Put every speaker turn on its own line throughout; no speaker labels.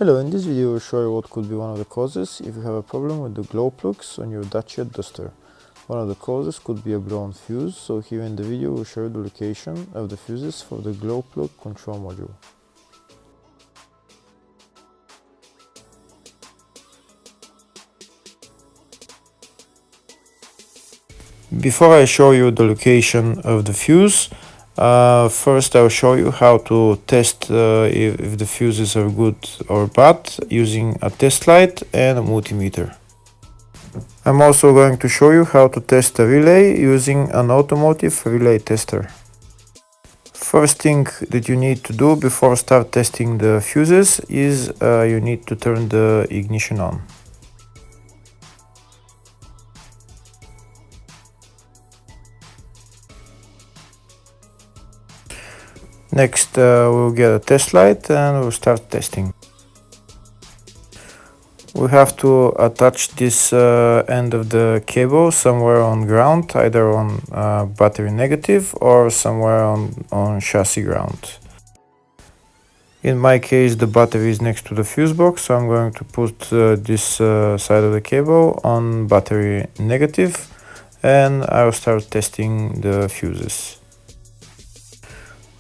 Hello, in this video I will show you what could be one of the causes if you have a problem with the glow plugs on your Dacia Duster. One of the causes could be a blown fuse, so here in the video we'll show you the location of the fuses for the glow plug control module. Before I show you the location of the fuse, first I'll show you how to test if the fuses are good or bad using a test light and a multimeter. I'm also going to show you how to test a relay using an automotive relay tester. First thing that you need to do before start testing the fuses is you need to turn the ignition on. Next we'll get a test light and we'll start testing. We have to attach this end of the cable somewhere on ground, either on battery negative or somewhere on chassis ground. In my case the battery is next to the fuse box, so I'm going to put this side of the cable on battery negative and I'll start testing the fuses.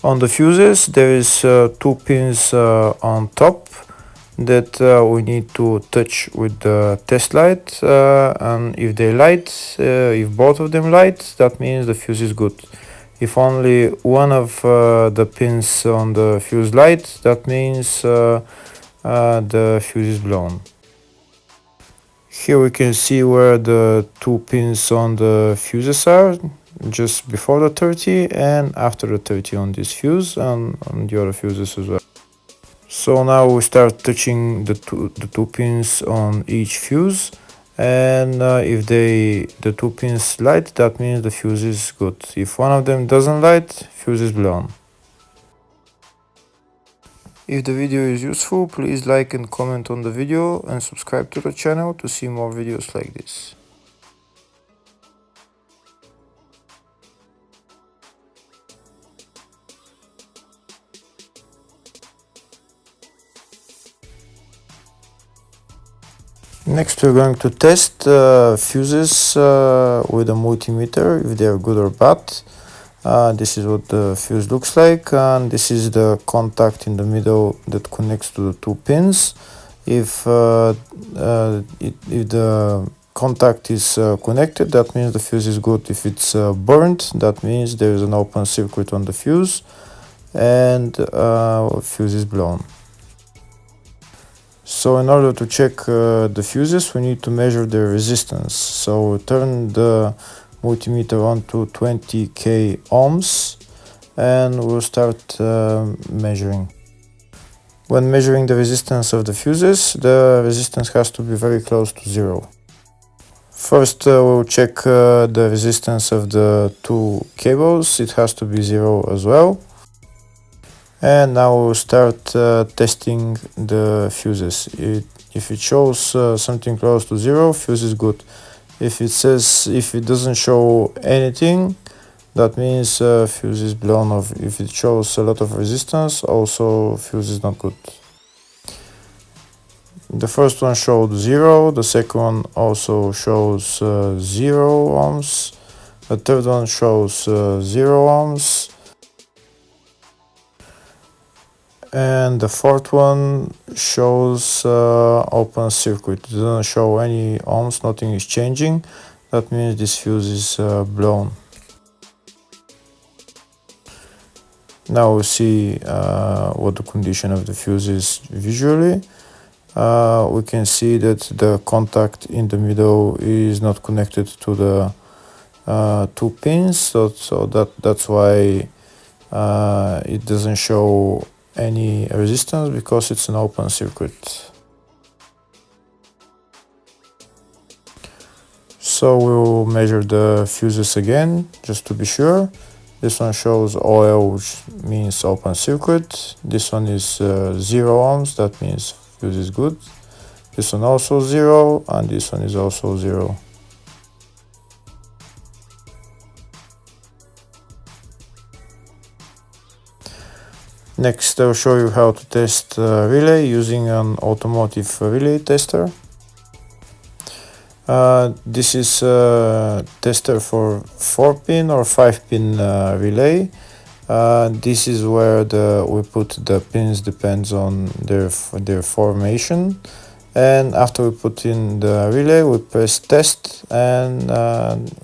On the fuses there is two pins on top that we need to touch with the test light, and if they light, if both of them light, that means the fuse is good. If only one of the pins on the fuse light, that means the fuse is blown. Here we can see where the two pins on the fuses are, just before the 30 and after the 30 on this fuse and on the other fuses as well. So now we start touching the two pins on each fuse, and if the two pins light, that means the fuse is good. If one of them doesn't light, fuse is blown. If the video is useful, please like and comment on the video and subscribe to the channel to see more videos like this. Next we're going to test fuses with a multimeter, if they are good or bad. This is what the fuse looks like, and this is the contact in the middle that connects to the two pins. If the contact is connected, that means the fuse is good. If it's burnt, that means there is an open circuit on the fuse and fuse is blown. So in order to check the fuses, we need to measure the resistance. So turn the multimeter on to 20k ohms and we'll start measuring. When measuring the resistance of the fuses, the resistance has to be very close to zero. First we'll check the resistance of the two cables. It has to be zero as well. And now we'll start testing the fuses. If it shows something close to zero, fuse is good. If it doesn't show anything, that means fuse is blown off. If it shows a lot of resistance, also fuse is not good. The first one showed 0, the second one also shows 0 ohms, the third one shows 0 ohms, and the fourth one shows open circuit. It doesn't show any ohms, nothing is changing. That means this fuse is blown. Now we see what the condition of the fuse is visually. We can see that the contact in the middle is not connected to the two pins, so that's why it doesn't show any resistance, because it's an open circuit. So we'll measure the fuses again just to be sure. This one shows OL, which means open circuit. This one is 0 ohms, that means fuse is good. This one also 0, and this one is also 0. Next, I'll show you how to test relay using an automotive relay tester. This is a tester for 4-pin or 5-pin relay. This is where we put the pins, depends on their formation. And after we put in the relay, we press test, and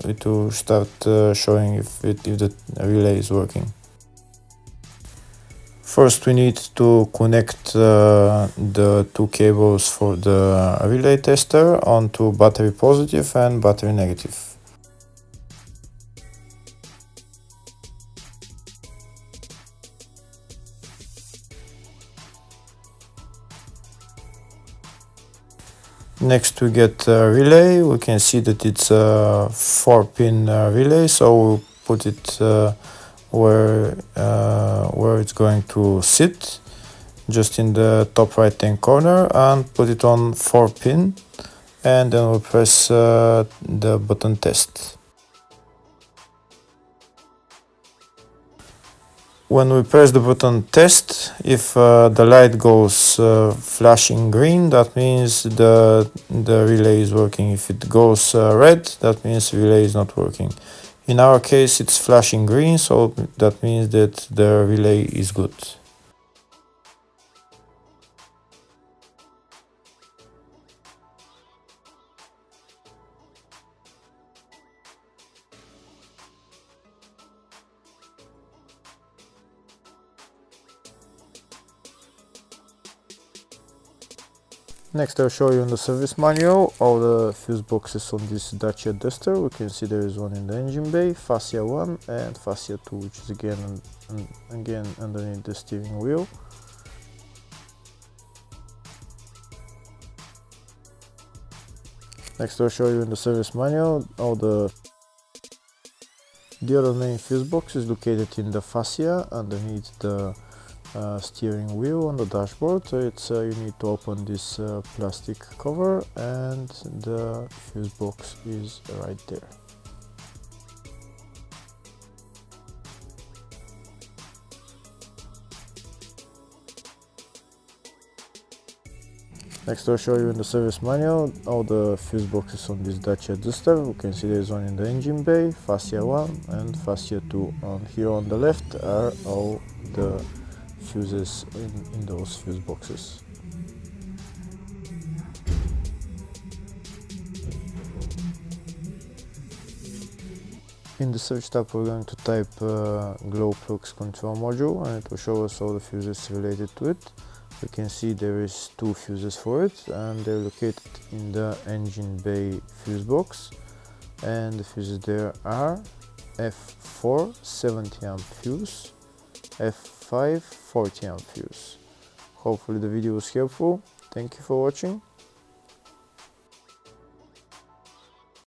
it will start showing if the relay is working. First, we need to connect the two cables for the relay tester onto battery positive and battery negative. Next, we get a relay. We can see that it's a 4-pin relay, so we'll put it where it's going to sit, just in the top right hand corner, and put it on 4-pin, and then we'll press the button test. When we press the button test, if the light goes flashing green, that means the relay is working. If it goes red, that means the relay is not working. In our case, it's flashing green, so that means that the relay is good. Next, I'll show you in the service manual all the fuse boxes on this Dacia Duster. We can see there is one in the engine bay, fascia 1 and fascia 2, which is again underneath the steering wheel. Next, I'll show you in the service manual all the other main fuse box is located in the fascia underneath the steering wheel on the dashboard. So it's you need to open this plastic cover, and the fuse box is right there. Next, I'll show you in the service manual all the fuse boxes on this Dacia Duster. We can see there's one in the engine bay, fascia 1 and fascia 2. And here on the left are all the fuses in those fuse boxes. In the search tab, we're going to type glow plugs control module, and it will show us all the fuses related to it. We can see there is 2 fuses for it, and they're located in the engine bay fuse box. And the fuses there are F4 70 amp fuse, F5 40 amp fuse. Hopefully the video was helpful. Thank you for watching.